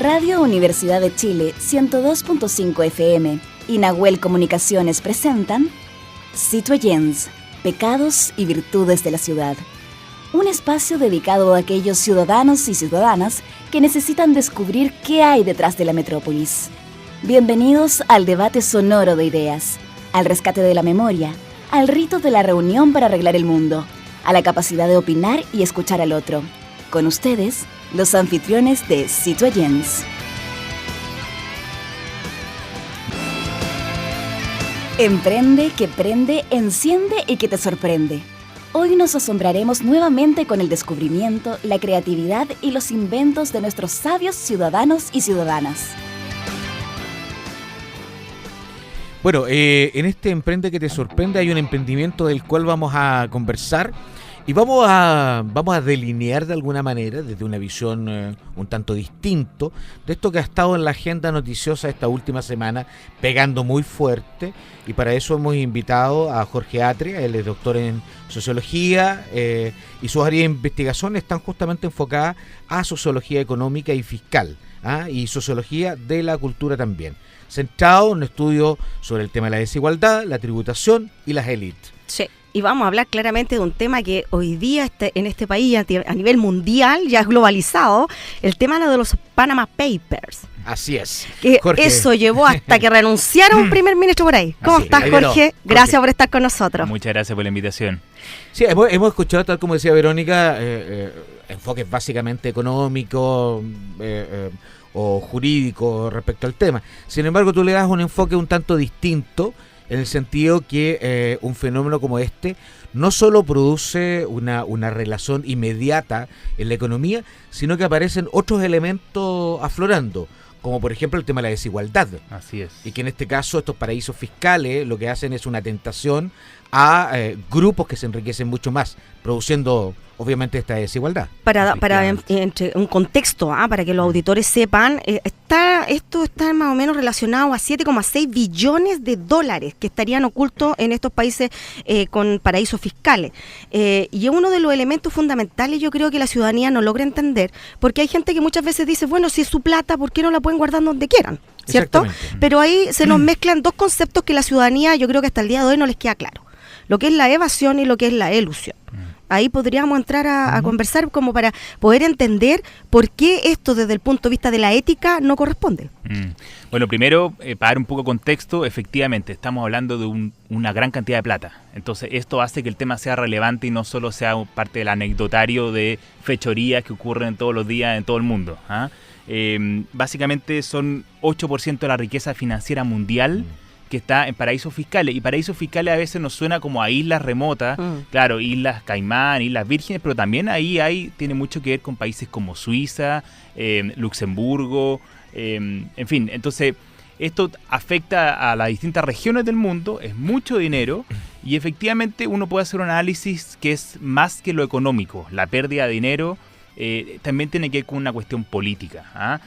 Radio Universidad de Chile 102.5 FM y Nahuel Comunicaciones presentan Citoyens, Pecados y Virtudes de la Ciudad. Un espacio dedicado a aquellos ciudadanos y ciudadanas que necesitan descubrir qué hay detrás de la metrópolis. Bienvenidos al debate sonoro de ideas, al rescate de la memoria, al rito de la reunión para arreglar el mundo, a la capacidad de opinar y escuchar al otro. Con ustedes, los anfitriones de Citoyens. Emprende, que prende, enciende y que te sorprende. Hoy nos asombraremos nuevamente con el descubrimiento, la creatividad y los inventos de nuestros sabios ciudadanos y ciudadanas. Bueno, en este Emprende que te sorprende hay un emprendimiento del cual vamos a conversar y vamos a delinear de alguna manera, desde una visión un tanto distinto, de esto que ha estado en la agenda noticiosa esta última semana, pegando muy fuerte, y para eso hemos invitado a Jorge Atria. Él es doctor en sociología y sus áreas de investigación están justamente enfocadas a sociología económica y fiscal, y sociología de la cultura también, centrado en un estudio sobre el tema de la desigualdad, la tributación y las élites. Sí. Y vamos a hablar claramente de un tema que hoy día en este país a nivel mundial ya es globalizado, el tema de los Panama Papers. Así es. Jorge. Eso llevó hasta que renunciara un primer ministro por ahí. ¿Cómo estás, Jorge? Gracias por estar con nosotros. Muchas gracias por la invitación. Sí, hemos escuchado, tal como decía Verónica, enfoques básicamente económicos o jurídicos respecto al tema. Sin embargo, tú le das un enfoque un tanto distinto, en el sentido que un fenómeno como este no solo produce una relación inmediata en la economía, sino que aparecen otros elementos aflorando, como por ejemplo el tema de la desigualdad. Así es. Y que en este caso estos paraísos fiscales lo que hacen es una tentación a grupos que se enriquecen mucho más, produciendo obviamente esta desigualdad. Para entre un contexto, para que los auditores sepan, esto está más o menos relacionado a 7,6 billones de dólares que estarían ocultos en estos países con paraísos fiscales. Y es uno de los elementos fundamentales, yo creo, que la ciudadanía no logra entender, porque hay gente que muchas veces dice, bueno, si es su plata, ¿por qué no la pueden guardar donde quieran? ¿Cierto? Pero ahí se nos mezclan dos conceptos que la ciudadanía, yo creo que hasta el día de hoy no les queda claro. Lo que es la evasión y lo que es la elusión. Ahí podríamos entrar a conversar como para poder entender por qué esto desde el punto de vista de la ética no corresponde. Bueno, primero, para dar un poco de contexto, efectivamente, estamos hablando de una gran cantidad de plata. Entonces, esto hace que el tema sea relevante y no solo sea parte del anecdotario de fechorías que ocurren todos los días en todo el mundo. Básicamente son 8% de la riqueza financiera mundial que está en paraísos fiscales, y paraísos fiscales a veces nos suena como a islas remotas, claro, islas Caimán, islas Vírgenes, pero también ahí tiene mucho que ver con países como Suiza, Luxemburgo, en fin. Entonces, esto afecta a las distintas regiones del mundo, es mucho dinero, y efectivamente uno puede hacer un análisis que es más que lo económico. La pérdida de dinero también tiene que ver con una cuestión política,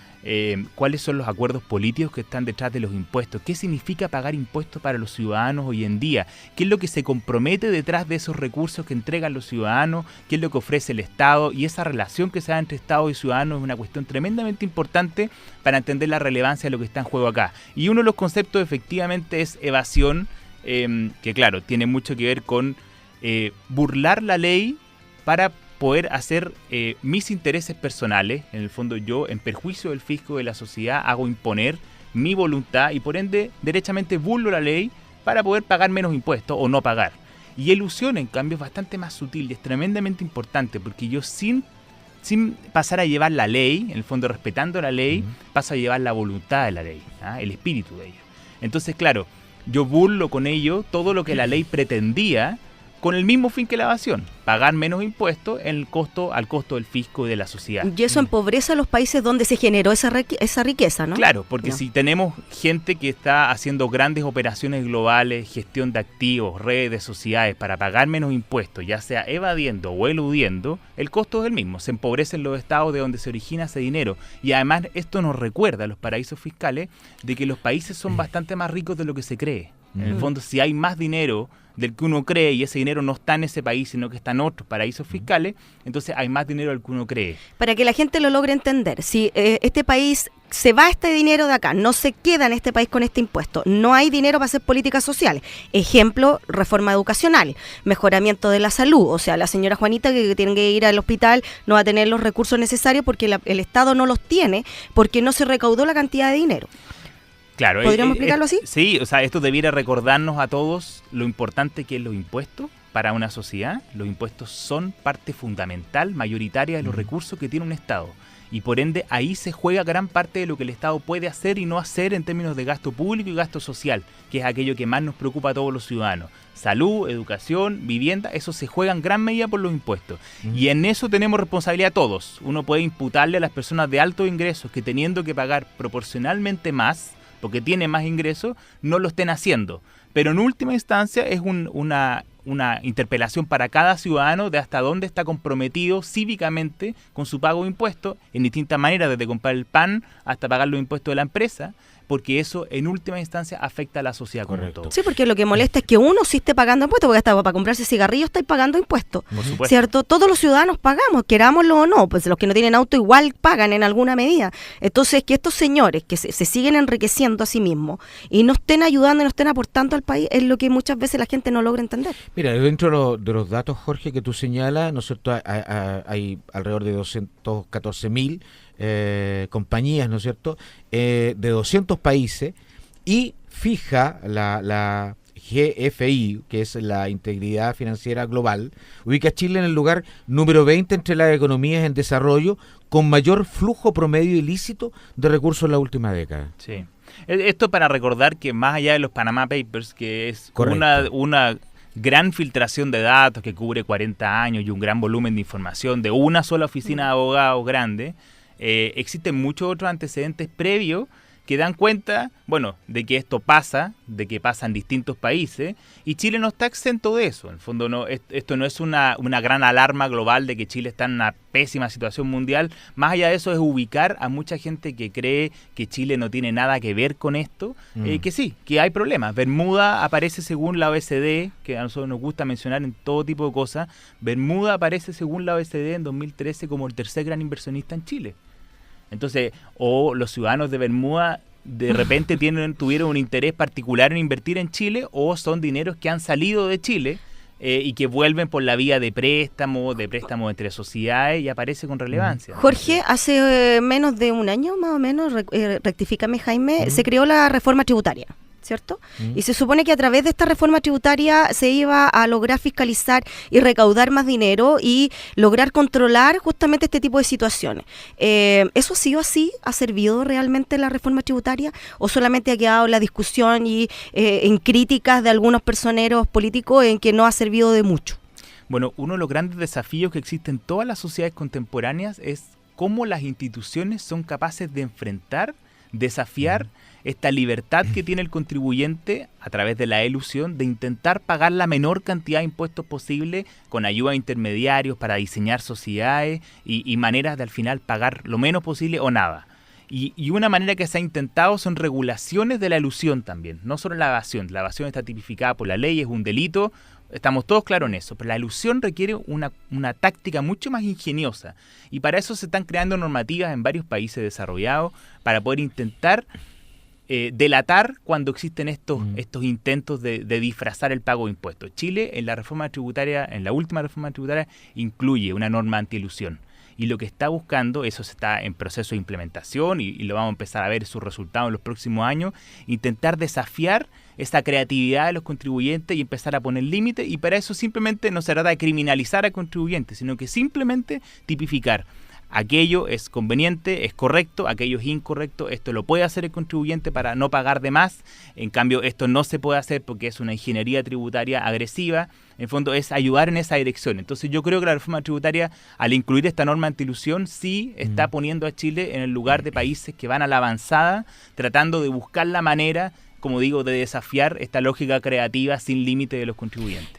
¿cuáles son los acuerdos políticos que están detrás de los impuestos? ¿Qué significa pagar impuestos para los ciudadanos hoy en día? ¿Qué es lo que se compromete detrás de esos recursos que entregan los ciudadanos? ¿Qué es lo que ofrece el Estado? Y esa relación que se da entre Estado y ciudadanos es una cuestión tremendamente importante para entender la relevancia de lo que está en juego acá. Y uno de los conceptos efectivamente es evasión, que claro, tiene mucho que ver con burlar la ley para poder hacer mis intereses personales. En el fondo, yo, en perjuicio del fisco, de la sociedad, hago imponer mi voluntad y por ende derechamente burlo la ley para poder pagar menos impuestos o no pagar. Y elusión, en cambio, es bastante más sutil y es tremendamente importante, porque yo sin pasar a llevar la ley, en el fondo respetando la ley, paso a llevar la voluntad de la ley, el espíritu de ella. Entonces, claro, yo burlo con ello todo lo que la ley pretendía, con el mismo fin que la evasión, pagar menos impuestos al costo del fisco y de la sociedad. Y eso empobrece a los países donde se generó esa riqueza, ¿no? Claro, porque si tenemos gente que está haciendo grandes operaciones globales, gestión de activos, redes de sociedades para pagar menos impuestos, ya sea evadiendo o eludiendo, el costo es el mismo. Se empobrecen los estados de donde se origina ese dinero. Y además esto nos recuerda a los paraísos fiscales de que los países son bastante más ricos de lo que se cree. En el fondo, si hay más dinero del que uno cree y ese dinero no está en ese país, sino que está en otros paraísos fiscales, entonces hay más dinero del que uno cree. Para que la gente lo logre entender, si este país se va este dinero de acá, no se queda en este país con este impuesto, no hay dinero para hacer políticas sociales. Ejemplo, reforma educacional, mejoramiento de la salud, o sea, la señora Juanita que tiene que ir al hospital no va a tener los recursos necesarios porque el Estado no los tiene, porque no se recaudó la cantidad de dinero. Claro, ¿Podríamos explicarlo así? Sí, o sea, esto debiera recordarnos a todos lo importante que es los impuestos para una sociedad. Los impuestos son parte fundamental, mayoritaria de los recursos que tiene un Estado. Y por ende, ahí se juega gran parte de lo que el Estado puede hacer y no hacer en términos de gasto público y gasto social, que es aquello que más nos preocupa a todos los ciudadanos. Salud, educación, vivienda, eso se juega en gran medida por los impuestos. Y en eso tenemos responsabilidad todos. Uno puede imputarle a las personas de altos ingresos que teniendo que pagar proporcionalmente más, porque tiene más ingresos, no lo estén haciendo. Pero en última instancia es una interpelación para cada ciudadano de hasta dónde está comprometido cívicamente con su pago de impuestos, en distintas maneras, desde comprar el pan hasta pagar los impuestos de la empresa, porque eso en última instancia afecta a la sociedad como todo. Sí, porque lo que molesta es que uno sí esté pagando impuestos, porque hasta para comprarse cigarrillos estáis pagando impuestos. Por supuesto. ¿Cierto? Todos los ciudadanos pagamos, querámoslo o no, pues los que no tienen auto igual pagan en alguna medida. Entonces, que estos señores que se siguen enriqueciendo a sí mismos y no estén ayudando y no estén aportando al país, es lo que muchas veces la gente no logra entender. Mira, dentro de los datos, Jorge, que tú señalas, ¿no es cierto? Hay alrededor de 214.000 compañías, ¿no es cierto?, de 200 países, y fija la GFI, que es la Integridad Financiera Global, ubica a Chile en el lugar número 20 entre las economías en desarrollo con mayor flujo promedio ilícito de recursos en la última década. Sí. Esto para recordar que más allá de los Panama Papers, que es una gran filtración de datos que cubre 40 años y un gran volumen de información de una sola oficina de abogados grande, existen muchos otros antecedentes previos que dan cuenta, bueno, de que esto pasa, de que pasa en distintos países, y Chile no está exento de eso. En el fondo, esto no es una gran alarma global de que Chile está en una pésima situación mundial. Más allá de eso es ubicar a mucha gente que cree que Chile no tiene nada que ver con esto, que sí, que hay problemas. Bermuda aparece según la OECD, que a nosotros nos gusta mencionar en todo tipo de cosas. Bermuda aparece según la OECD en 2013 como el tercer gran inversionista en Chile. Entonces, o los ciudadanos de Bermuda de repente tuvieron un interés particular en invertir en Chile, o son dineros que han salido de Chile y que vuelven por la vía de préstamo entre sociedades, y aparece con relevancia. Jorge, hace menos de un año, más o menos, rectifícame Jaime, se creó la reforma tributaria, ¿cierto? Y se supone que a través de esta reforma tributaria se iba a lograr fiscalizar y recaudar más dinero y lograr controlar justamente este tipo de situaciones. ¿Eso ha sido así? ¿Ha servido realmente la reforma tributaria? ¿O solamente ha quedado la discusión y en críticas de algunos personeros políticos en que no ha servido de mucho? Bueno, uno de los grandes desafíos que existen en todas las sociedades contemporáneas es cómo las instituciones son capaces de enfrentar, desafiar esta libertad que tiene el contribuyente a través de la elusión de intentar pagar la menor cantidad de impuestos posible con ayuda de intermediarios para diseñar sociedades y maneras de al final pagar lo menos posible o nada. Y una manera que se ha intentado son regulaciones de la elusión también, no solo la evasión. La evasión está tipificada por la ley, es un delito, estamos todos claros en eso, pero la elusión requiere una táctica mucho más ingeniosa, y para eso se están creando normativas en varios países desarrollados para poder intentar delatar cuando existen estos intentos de disfrazar el pago de impuestos. Chile en la última reforma tributaria incluye una norma antielusión, y lo que está buscando, eso está en proceso de implementación y lo vamos a empezar a ver sus resultados en los próximos años, intentar desafiar esa creatividad de los contribuyentes y empezar a poner límites, y para eso simplemente no se trata de criminalizar al contribuyente, sino que simplemente tipificar. Aquello es conveniente, es correcto, aquello es incorrecto, esto lo puede hacer el contribuyente para no pagar de más, en cambio esto no se puede hacer porque es una ingeniería tributaria agresiva. En fondo es ayudar en esa dirección. Entonces yo creo que la reforma tributaria, al incluir esta norma antiilusión, sí está poniendo a Chile en el lugar de países que van a la avanzada, tratando de buscar la manera, como digo, de desafiar esta lógica creativa sin límite de los contribuyentes.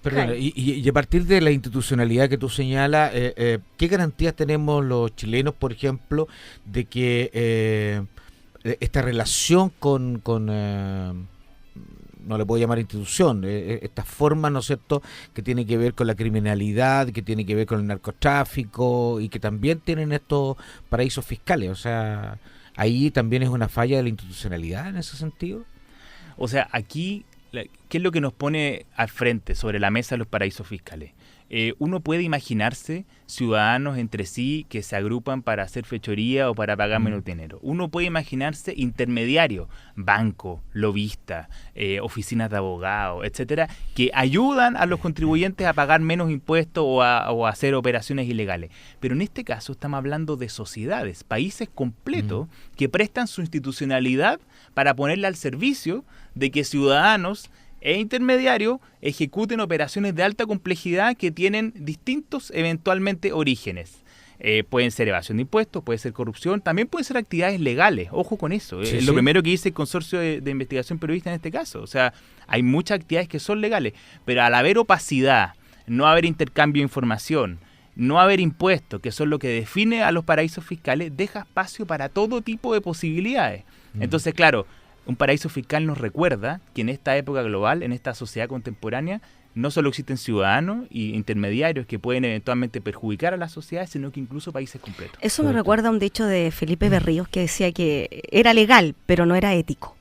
Perdona, y a partir de la institucionalidad que tú señalas, ¿qué garantías tenemos los chilenos, por ejemplo, de que esta relación con no le puedo llamar institución, estas formas, ¿no es cierto?, que tienen que ver con la criminalidad, que tienen que ver con el narcotráfico y que también tienen estos paraísos fiscales. O sea, ahí también es una falla de la institucionalidad en ese sentido. O sea, aquí, ¿qué es lo que nos pone al frente, sobre la mesa, los paraísos fiscales? Uno puede imaginarse ciudadanos entre sí que se agrupan para hacer fechoría o para pagar menos dinero. Uno puede imaginarse intermediarios, banco, lobista, oficinas de abogados, etcétera, que ayudan a los contribuyentes a pagar menos impuestos o a hacer operaciones ilegales. Pero en este caso estamos hablando de sociedades, países completos que prestan su institucionalidad para ponerla al servicio de que ciudadanos e intermediarios ejecuten operaciones de alta complejidad que tienen distintos, eventualmente, orígenes. Pueden ser evasión de impuestos, puede ser corrupción, también pueden ser actividades legales, ojo con eso. Sí, es lo primero que dice el Consorcio de Investigación Periodista en este caso. O sea, hay muchas actividades que son legales, pero al haber opacidad, no haber intercambio de información, no haber impuestos, que son lo que define a los paraísos fiscales, deja espacio para todo tipo de posibilidades. Entonces, claro, un paraíso fiscal nos recuerda que en esta época global, en esta sociedad contemporánea, no solo existen ciudadanos y intermediarios que pueden eventualmente perjudicar a la sociedad, sino que incluso países completos. Eso me recuerda a un dicho de Felipe Berríos que decía que era legal, pero no era ético.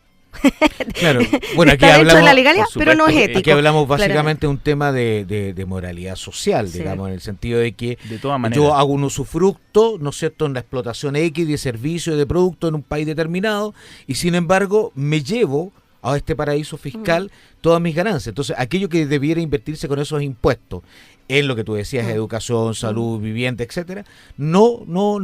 Claro, bueno, aquí Está dentro de la hablamos, legalidad, pero no es ético. aquí hablamos básicamente de un tema de moralidad social, Sí. digamos, en el sentido de que De todas maneras. yo hago un usufructo, ¿no es cierto?, en la explotación X de servicios y de productos en un país determinado, y sin embargo me llevo a este paraíso fiscal todas mis ganancias. Entonces, aquello que debiera invertirse con esos impuestos en lo que tú decías, educación, salud, vivienda, etcétera, no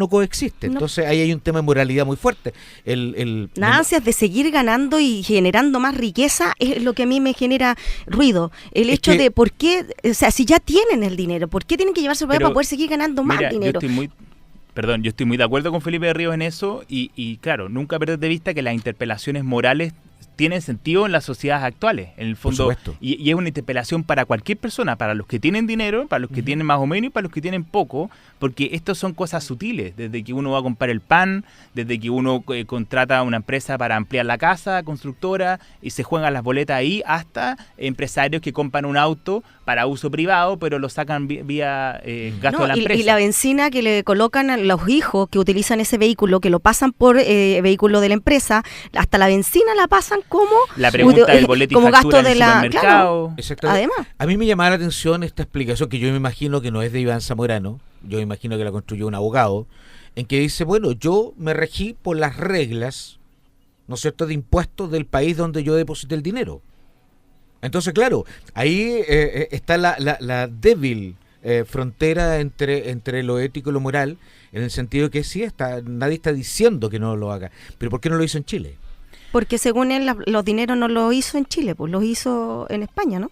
coexiste. No. Entonces, ahí hay un tema de moralidad muy fuerte. Las ansias de seguir ganando y generando más riqueza es lo que a mí me genera ruido. El hecho de por qué, o sea, si ya tienen el dinero, ¿por qué tienen que llevarse para poder seguir ganando más dinero? Yo estoy muy de acuerdo con Felipe Berríos en eso y claro, nunca perder de vista que las interpelaciones morales tienen sentido en las sociedades actuales, en el fondo, y es una interpelación para cualquier persona, para los que tienen dinero, para los que tienen más o menos y para los que tienen poco, porque estos son cosas sutiles, desde que uno va a comprar el pan, desde que uno contrata a una empresa para ampliar la casa, constructora, y se juegan las boletas ahí, hasta empresarios que compran un auto para uso privado, pero lo sacan vía gasto de la empresa. Y la benzina que le colocan a los hijos que utilizan ese vehículo, que lo pasan por vehículo de la empresa, hasta la benzina la pasan como la pregunta del boleto y como factura gasto en el de la supermercado. Además, a mí me llamaba la atención esta explicación que yo me imagino que no es de Iván Zamorano, yo me imagino que la construyó un abogado, en que dice, bueno, yo me regí por las reglas, ¿no es cierto?, de impuestos del país donde yo deposité el dinero. Entonces, claro, ahí está la débil frontera entre lo ético y lo moral, en el sentido que sí, nadie está diciendo que no lo haga, pero ¿por qué no lo hizo en Chile? porque según él los dineros no los hizo en Chile, pues los hizo en España, ¿no?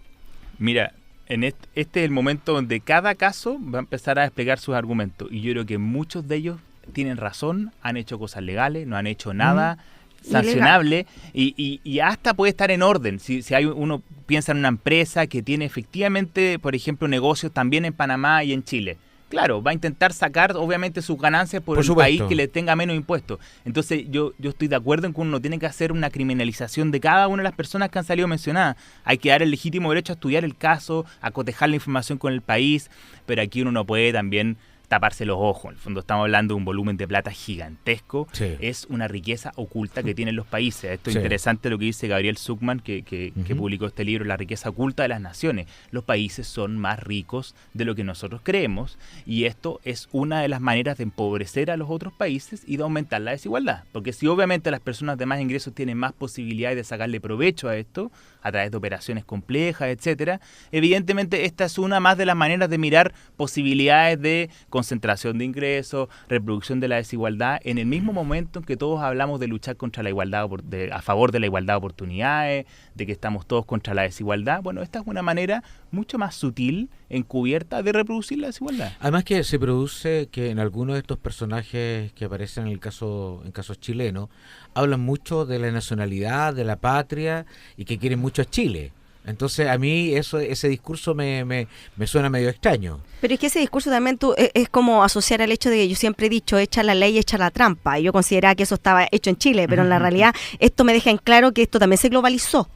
Mira, este es el momento donde cada caso va a empezar a desplegar sus argumentos. Y yo creo que muchos de ellos tienen razón, han hecho cosas legales, no han hecho nada sancionable y hasta puede estar en orden. Si uno piensa en una empresa que tiene efectivamente, por ejemplo, negocios también en Panamá y en Chile. Claro, va a intentar sacar obviamente sus ganancias por el país que le tenga menos impuestos. Entonces yo estoy de acuerdo en que uno tiene que hacer una criminalización de cada una de las personas que han salido mencionadas. Hay que dar el legítimo derecho a estudiar el caso, a cotejar la información con el país, pero aquí uno no puede también taparse los ojos. En el fondo estamos hablando de un volumen de plata gigantesco. Sí. Es una riqueza oculta que tienen los países. Esto es interesante lo que dice Gabriel Zuckman, que publicó este libro, La riqueza oculta de las naciones. Los países son más ricos de lo que nosotros creemos y esto es una de las maneras de empobrecer a los otros países y de aumentar la desigualdad. Porque si obviamente las personas de más ingresos tienen más posibilidades de sacarle provecho a esto, a través de operaciones complejas, etcétera, evidentemente esta es una más de las maneras de mirar posibilidades de concentración de ingresos, reproducción de la desigualdad, en el mismo momento en que todos hablamos de luchar contra la igualdad, a favor de la igualdad de oportunidades, de que estamos todos contra la desigualdad. Bueno, esta es una manera mucho más sutil, encubierta, de reproducir la desigualdad. Además que se produce que en algunos de estos personajes que aparecen en casos chilenos, hablan mucho de la nacionalidad, de la patria y que quieren mucho a Chile. Entonces a mí ese discurso me suena medio extraño. Pero es que ese discurso también es como asociar al hecho de que yo siempre he dicho, echa la ley, echa la trampa. Y yo consideraba que eso estaba hecho en Chile, pero en la realidad esto me deja en claro que esto también se globalizó.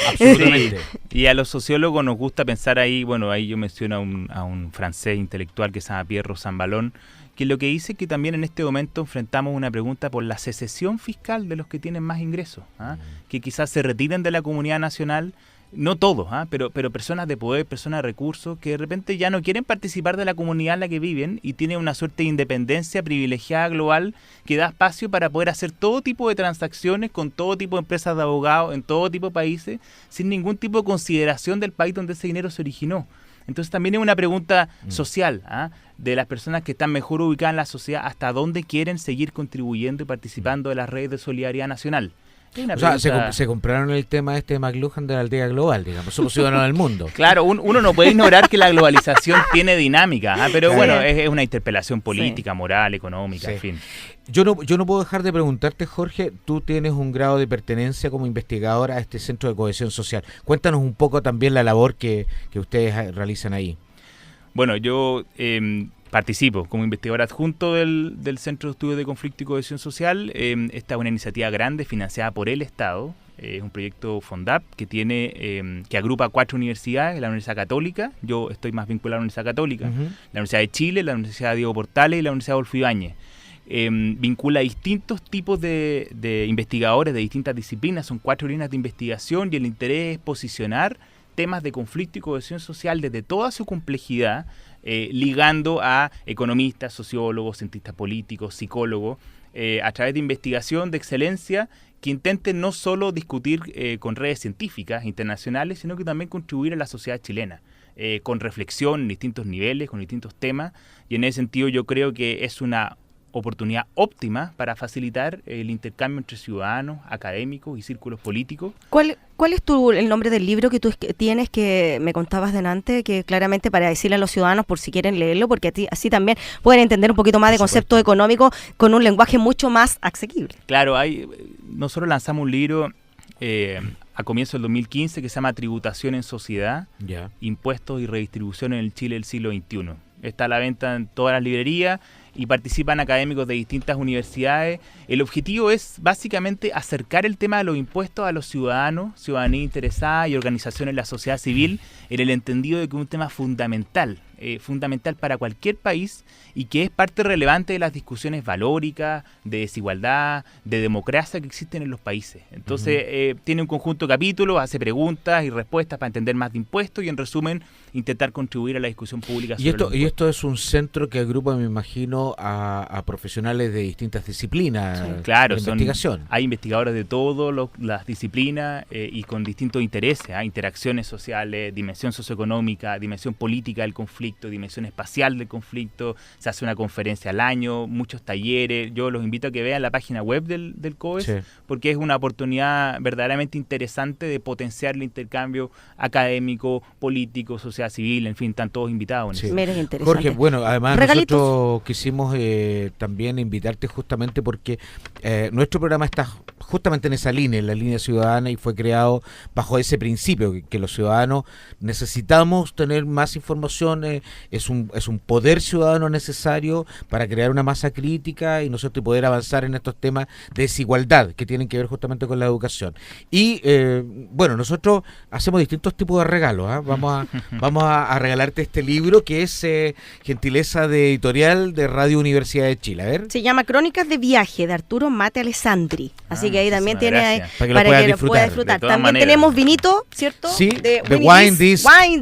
Absolutamente. Y a los sociólogos nos gusta pensar ahí, bueno, ahí yo menciono a un francés intelectual que se llama Pierre Rosanvallon, que lo que dice que también en este momento enfrentamos una pregunta por la secesión fiscal de los que tienen más ingresos, que quizás se retiren de la comunidad nacional. No todos, pero personas de poder, personas de recursos, que de repente ya no quieren participar de la comunidad en la que viven y tienen una suerte de independencia privilegiada global que da espacio para poder hacer todo tipo de transacciones con todo tipo de empresas de abogados en todo tipo de países sin ningún tipo de consideración del país donde ese dinero se originó. Entonces también es una pregunta social, de las personas que están mejor ubicadas en la sociedad, hasta dónde quieren seguir contribuyendo y participando de las redes de solidaridad nacional. O sea, se compraron el tema de McLuhan de la aldea global, digamos, somos ciudadanos del mundo. Claro, uno no puede ignorar que la globalización tiene dinámica, pero bueno, es una interpelación política, moral, económica, en fin. Yo no puedo dejar de preguntarte, Jorge, tú tienes un grado de pertenencia como investigador a este Centro de Cohesión Social. Cuéntanos un poco también la labor que ustedes realizan ahí. Bueno, yo participo como investigador adjunto del Centro de Estudios de Conflicto y Cohesión Social. Esta es una iniciativa grande financiada por el Estado. Es un proyecto FONDAP que agrupa 4 universidades: la Universidad Católica, yo estoy más vinculado a la Universidad Católica, la Universidad de Chile, la Universidad Diego Portales y la Universidad Adolfo Ibáñez. Vincula distintos tipos de investigadores de distintas disciplinas. Son 4 líneas de investigación y el interés es posicionar temas de conflicto y cohesión social desde toda su complejidad, ligando a economistas, sociólogos, cientistas políticos, psicólogos, a través de investigación de excelencia que intenten no solo discutir con redes científicas internacionales, sino que también contribuir a la sociedad chilena, con reflexión en distintos niveles, con distintos temas, y en ese sentido yo creo que es una oportunidad óptima para facilitar el intercambio entre ciudadanos, académicos y círculos políticos. ¿Cuál es el nombre del libro que tú tienes, que me contabas delante, que claramente para decirle a los ciudadanos por si quieren leerlo, porque así también pueden entender un poquito más de conceptos económicos con un lenguaje mucho más asequible? Claro, nosotros lanzamos un libro a comienzos del 2015 que se llama Tributación en Sociedad, Impuestos y Redistribución en el Chile del siglo XXI. Está a la venta en todas las librerías y participan académicos de distintas universidades. El objetivo es básicamente acercar el tema de los impuestos a los ciudadanos, ciudadanía interesada y organizaciones de la sociedad civil, en el entendido de que es un tema fundamental para cualquier país y que es parte relevante de las discusiones valóricas, de desigualdad, de democracia que existen en los países. Entonces, tiene un conjunto de capítulos, hace preguntas y respuestas para entender más de impuestos y, en resumen, intentar contribuir a la discusión pública sobre los impuestos. Y esto es un centro que agrupa, me imagino, a profesionales de distintas disciplinas. Sí. Claro, de investigación. Hay investigadores de todas las disciplinas y con distintos intereses, interacciones sociales, dimensión socioeconómica, dimensión política del conflicto, dimensión espacial del conflicto. Se hace una conferencia al año, muchos talleres. Yo los invito a que vean la página web del COES, porque es una oportunidad verdaderamente interesante de potenciar el intercambio académico, político, sociedad civil, en fin, están todos invitados. Jorge, bueno, además nosotros quisimos también invitarte justamente porque nuestro programa está justamente en esa línea, en la línea ciudadana, y fue creado bajo ese principio, que los ciudadanos necesitamos tener más información, es un poder ciudadano necesario para crear una masa crítica y nosotros poder avanzar en estos temas de desigualdad que tienen que ver justamente con la educación. Y bueno, nosotros hacemos distintos tipos de regalos, vamos a regalarte este libro que es gentileza de editorial de Radio Universidad de Chile. A ver. Se llama Crónicas de Viaje, de Arturo Mate Alessandri. Así que ahí también tiene ahí, para que lo pueda disfrutar. También maneras. Tenemos vinito, ¿cierto? Sí, de Wine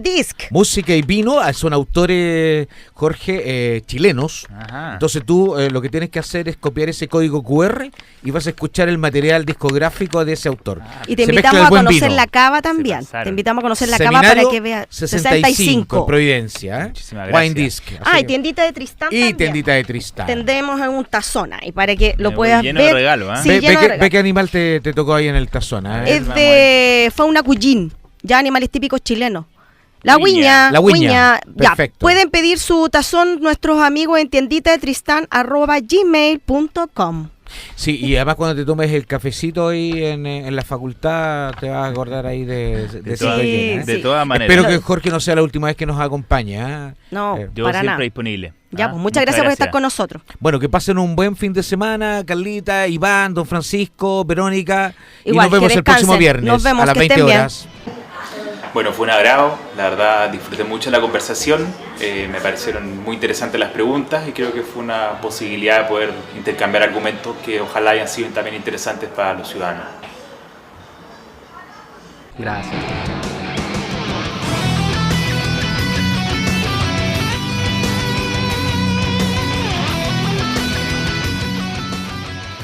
Disc. Música y vino, son autores, Jorge, chilenos. Ajá. Entonces tú lo que tienes que hacer es copiar ese código QR y vas a escuchar el material discográfico de ese autor. Y te invitamos a conocer la cava también. Te invitamos a conocer la cava para que veas. 65 en Providencia. Muchísimas gracias. Wine Disc. Y tiendita de Tristán y también. Tiendita de Tristán. Tendemos en un tazón ahí para que lo puedas lleno ver. De regalo, Sí, ve qué animal te tocó ahí en el tazón. Es de fauna cuyín, ya animales típicos chilenos. La huiña. Perfecto. Ya, pueden pedir su tazón nuestros amigos en tiendita de Tristán @gmail.com. Sí, y además cuando te tomes el cafecito ahí en la facultad, te vas a acordar ahí de todas, Citoyen, ¿eh? de todas maneras. Espero que Jorge no sea la última vez que nos acompañe. ¿Eh? No, Yo para siempre nada. disponible. Ya, pues muchas gracias por estar con nosotros. Bueno, que pasen un buen fin de semana, Carlita, Iván, don Francisco, Verónica. Igual, y nos vemos que el próximo descansen. viernes Nos vemos, a las que 20 estén bien. horas. Bueno, fue un agrado, la verdad disfruté mucho la conversación, me parecieron muy interesantes las preguntas y creo que fue una posibilidad de poder intercambiar argumentos que ojalá hayan sido también interesantes para los ciudadanos. Gracias.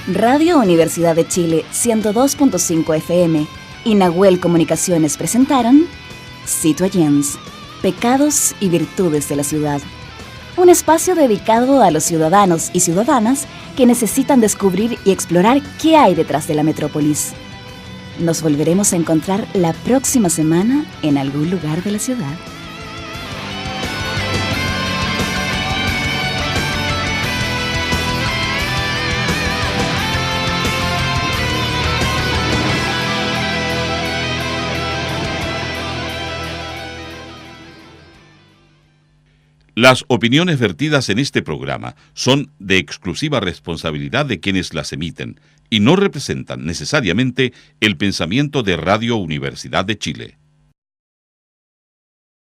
Radio Universidad de Chile 102.5 FM y Nahuel Comunicaciones presentaron Citoyens, Pecados y Virtudes de la Ciudad. Un espacio dedicado a los ciudadanos y ciudadanas que necesitan descubrir y explorar qué hay detrás de la metrópolis. Nos volveremos a encontrar la próxima semana en algún lugar de la ciudad. Las opiniones vertidas en este programa son de exclusiva responsabilidad de quienes las emiten y no representan necesariamente el pensamiento de Radio Universidad de Chile.